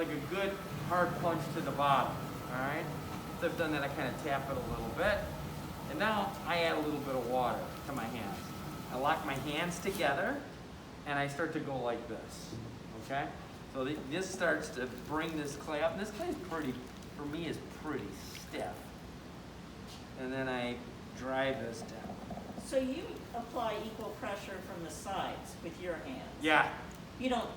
like a good hard punch to the bottom, all right? Once I've done that, I kind of tap it a little bit. And now I add a little bit of water to my hands. I lock my hands together and I start to go like this, okay? So this starts to bring this clay up. And this clay is pretty, for me, is pretty stiff. And then I drive this down. So you apply equal pressure from the sides with your hands? Yeah. You don't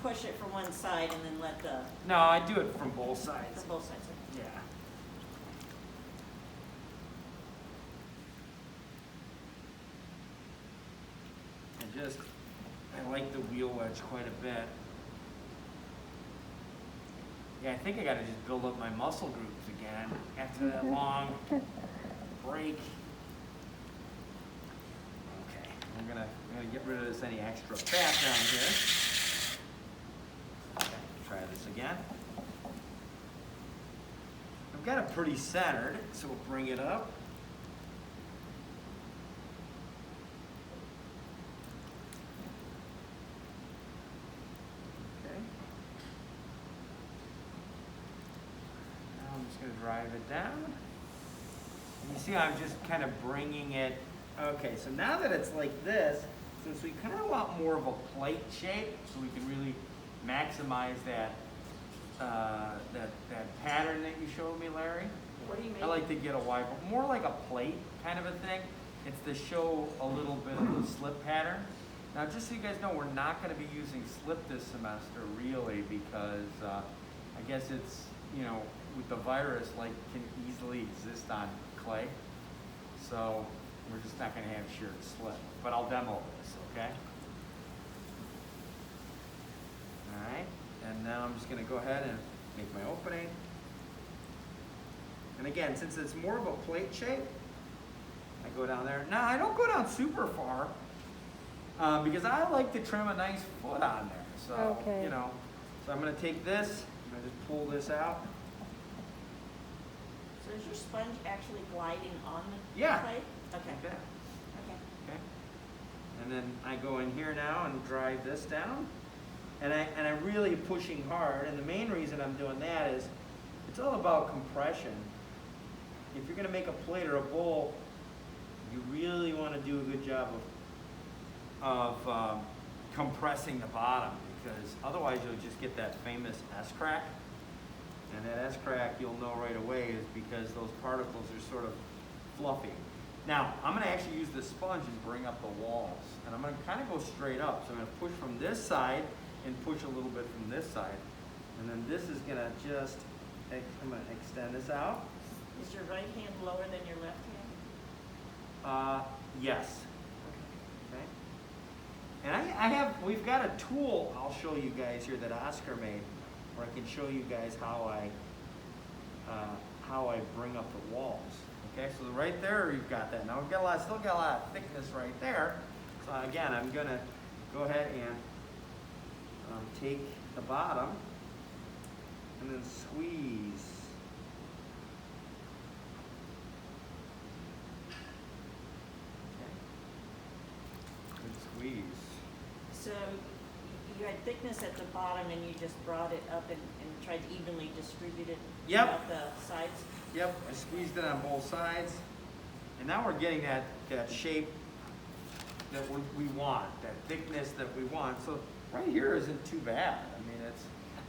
push it from one side and then let the... No, I do it from both sides. From both sides. Yeah. I like the wheel wedge quite a bit. Yeah, I think I gotta just build up my muscle groups again after that long break. Okay, I'm gonna get rid of any extra fat down here. Okay, try this again. I've got it pretty centered, so we'll bring it up. Drive it down. And you see I'm just kind of bringing it. Okay, so now that it's like this, since we kind of want more of a plate shape, so we can really maximize that that pattern that you showed me, Larry. What do you mean? I like to get a wide, but more like a plate kind of a thing. It's to show a little bit of the slip pattern. Now, just so you guys know, we're not going to be using slip this semester, really, because I guess it's, you know, with the virus, like, can easily exist on clay. So we're just not going to have sheared slip. But I'll demo this, okay? All right. And now I'm just going to go ahead and make my opening. And again, since it's more of a plate shape, I go down there. Now, I don't go down super far because I like to trim a nice foot on there. So, you know, so I'm going to take this, I'm going to just pull this out. So is your sponge actually gliding on the Yeah. plate? Okay. Okay. Okay. Okay. And then I go in here now and drive this down. And I'm really pushing hard. And the main reason I'm doing that is it's all about compression. If you're going to make a plate or a bowl, you really want to do a good job of compressing the bottom, because otherwise you'll just get that famous S-crack. And that S-crack, you'll know right away, is because those particles are sort of fluffy. Now, I'm going to actually use the sponge and bring up the walls. And I'm going to kind of go straight up. So I'm going to push from this side and push a little bit from this side. And then this is going to just, I'm going to extend this out. Is your right hand lower than your left hand? Yes. Okay. And we've got a tool I'll show you guys here that Oscar made, where I can show you guys how I bring up the walls. Okay, so right there we've got that. Now we've got still got a lot of thickness right there. So again, I'm gonna go ahead and take the bottom and then squeeze. Squeeze. So you had thickness at the bottom and you just brought it up and tried to evenly distribute it throughout the sides? Yep, I squeezed it on both sides. And now we're getting that shape that we want, that thickness that we want. So right here isn't too bad. I mean,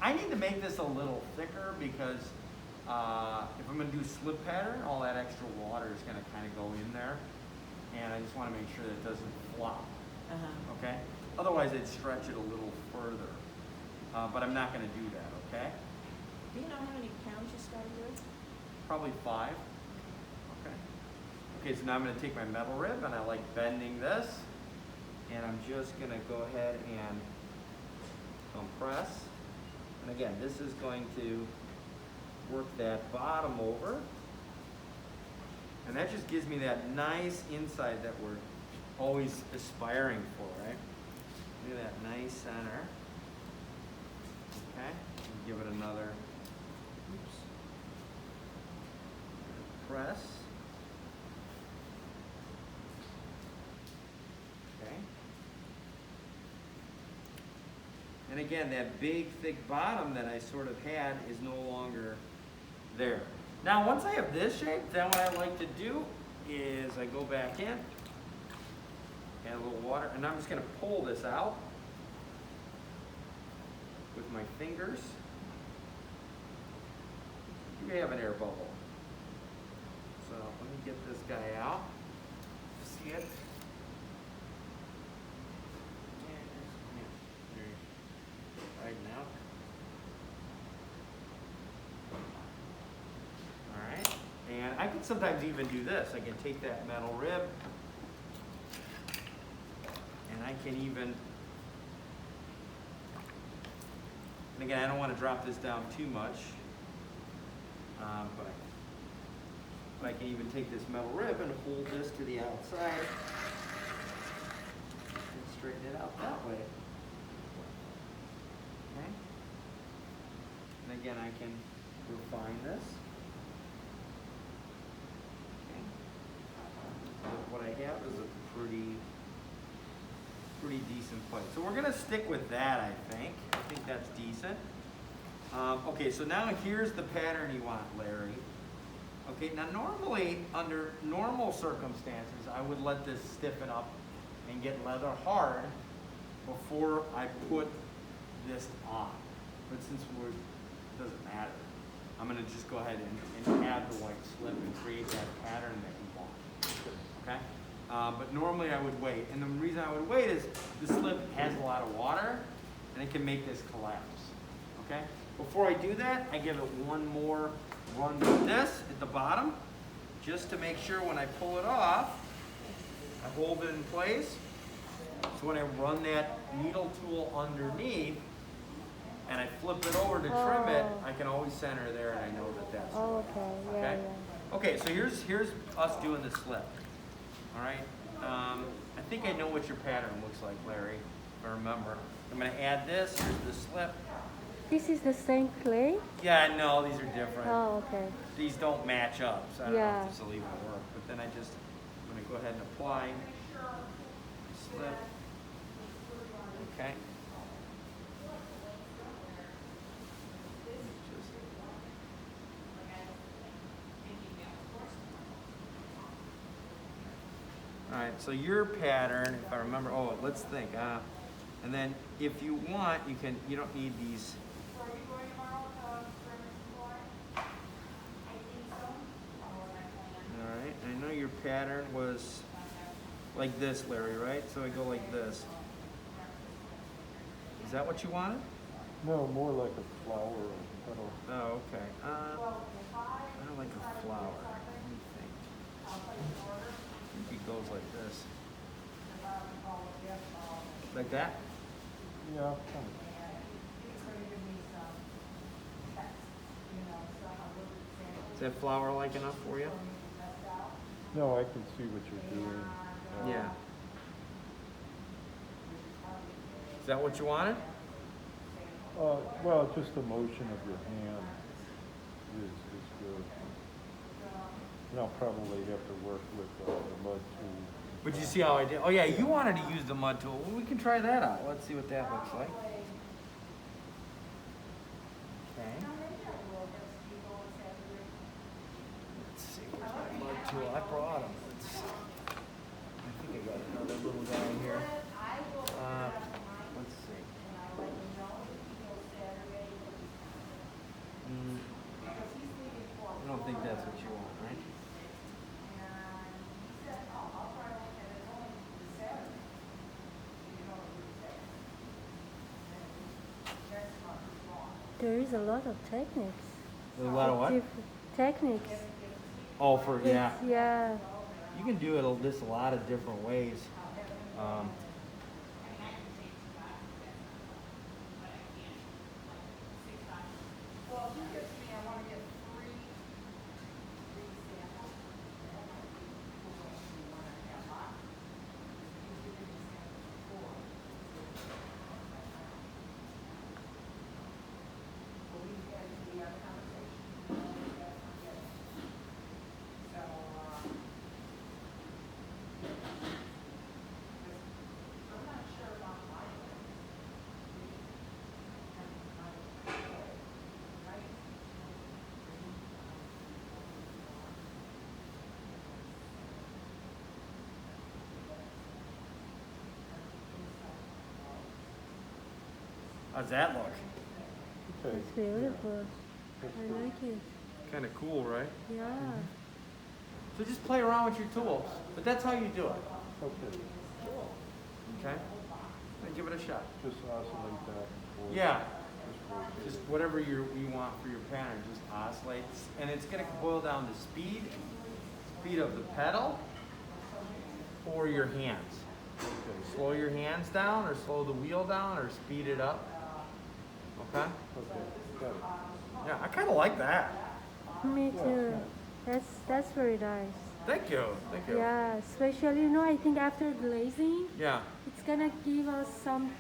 I need to make this a little thicker because if I'm going to do slip pattern, all that extra water is going to kind of go in there. And I just want to make sure that it doesn't flop. Okay? Otherwise, I'd stretch it a little further. But I'm not going to do that, okay? Do you know how many pounds you started with? Probably 5. Okay. Okay, so now I'm going to take my metal rib, and I like bending this. And I'm just going to go ahead and compress. And again, this is going to work that bottom over. And that just gives me that nice inside that we're always aspiring for, right? Look at that nice center. Okay, and give it another press. Okay. And again, that big, thick bottom that I sort of had is no longer there. Now, once I have this shape, then what I like to do is I go back in, add a little water, and I'm just going to pull this out with my fingers. You may have an air bubble. So let me get this guy out. See it? Right now. All right. And I can sometimes even do this. I can take that metal rib and I can even, and again, I don't want to drop this down too much, but I can even take this metal rib and hold this to the outside and straighten it out that way. Okay. And again, I can refine this. Okay. But what I have is a pretty decent plate. So we're gonna stick with that, I think. I think that's decent. Okay, so now here's the pattern you want, Larry. Okay, now normally, under normal circumstances, I would let this stiffen up and get leather hard before I put this on. But since it doesn't matter, I'm gonna just go ahead and add the white slip and create that pattern that you want, okay? But normally I would wait, and the reason I would wait is the slip has a lot of water, and it can make this collapse, okay? Before I do that, I give it one more run with this at the bottom, just to make sure when I pull it off, I hold it in place. So when I run that needle tool underneath, and I flip it over to trim it, I can always center there, and I know that that's Oh, okay. Yeah, okay. yeah. Okay, so here's us doing the slip. All right. I think I know what your pattern looks like, Larry. If I remember, I'm going to add this. Here's the slip. This is the same clay? Yeah, no, these are different. Oh, okay. These don't match up, so I don't know Yeah. if this will even work. But then I'm going to go ahead and apply slip. Okay. All right, so your pattern, if I remember, let's think. And then if you want, you don't need these. All right, I know your pattern was like this, Larry, right? So I go like this. Is that what you wanted? No, more like a flower or petal. Oh, okay. I don't like a flower. Let me think. I think it goes like this. Like that? Yeah, kind of. Is that flower-like enough for you? No, I can see what you're doing. Yeah. Is that what you wanted? Well, just the motion of your hand is good. And I'll probably have to work with the mud tool. But you see how I did? Oh yeah, you wanted to use the mud tool. Well, we can try that out. Let's see what that looks like. Okay. Let's see, where's my mud tool? I brought them. I think I got another little guy here. Let's see. I don't think that's what you want, right? There is a lot of techniques. There's a lot of what? Techniques. Oh, for, yeah. Yeah. You can do it this a lot of different ways. How's that look? Okay. It's beautiful. That's I good. like it. Kind of cool, right? Yeah. So just play around with your tools, but that's how you do it. Okay. Okay? And give it a shot. Just oscillate back and forth. Yeah. Just rotate Just it. whatever you want for your pattern, just oscillates. And it's going to boil down to speed of the pedal or your hands. Okay. Slow your hands down or slow the wheel down or speed it up. Okay? Okay. Got it. Yeah, I kind of like that. Me Yeah, too. yeah. That's very nice. Thank you. Thank you. Yeah, especially I think after glazing, Yeah. it's gonna give us some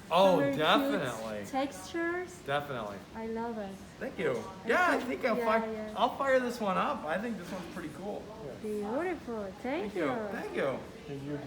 Oh, very cute definitely. textures. Definitely. I love it. Thank you. Yeah, I think yeah. I'll fire this one up. I think this one's pretty cool. Beautiful. Thank you. Thank you. And you